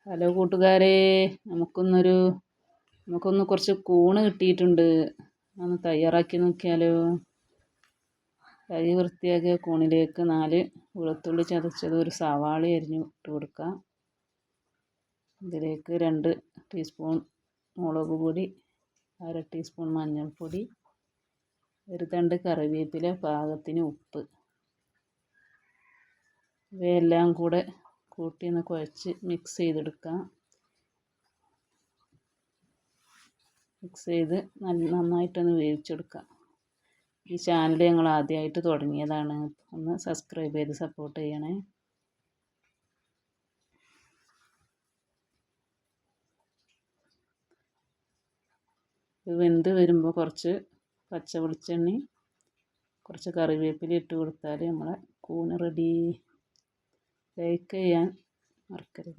Hello കൂട്ടുകാരെ, നമുക്കൊന്ന് കുറച്ച് കൂണ് കിട്ടിയിട്ടുണ്ട്. ഒന്ന് തയ്യാറാക്കി നോക്കിയാലോ. കഴുകി വൃത്തിയാക്കിയ കൂണിലേക്ക് 4 വെളുത്തുള്ളി ചതച്ചത്, ഒരു സവാള അരിഞ്ഞു ഇട്ട് കൊടുക്കാം. ഇതിലേക്ക് 2 ടീസ്പൂൺ മുളക് പൊടി, 1/2 ടീസ്പൂൺ മഞ്ഞൾപ്പൊടി, ഒരു തണ്ട് കറിവേപ്പില, പാകത്തിന് ഉപ്പ്. ഇവയെല്ലാം കൂടെ കൂട്ടി ഒന്ന് കുഴച്ച് മിക്സ് ചെയ്തെടുക്കാം. മിക്സ് ചെയ്ത് നന്നായിട്ടൊന്ന് വേവിച്ചെടുക്കാം. ഈ ചാനൽ ഞങ്ങൾ ആദ്യമായിട്ട് തുടങ്ങിയതാണ്. ഒന്ന് സബ്സ്ക്രൈബ് ചെയ്ത് സപ്പോർട്ട് ചെയ്യണേ. ഇത് വെന്ത് വരുമ്പോൾ കുറച്ച് പച്ച വെളിച്ചെണ്ണയും കുറച്ച് കറിവേപ്പില ഇട്ട് കൊടുത്താൽ നമ്മളെ കൂണ് റെഡി. ലൈക്ക് ചെയ്യാൻ മറക്കരുത്.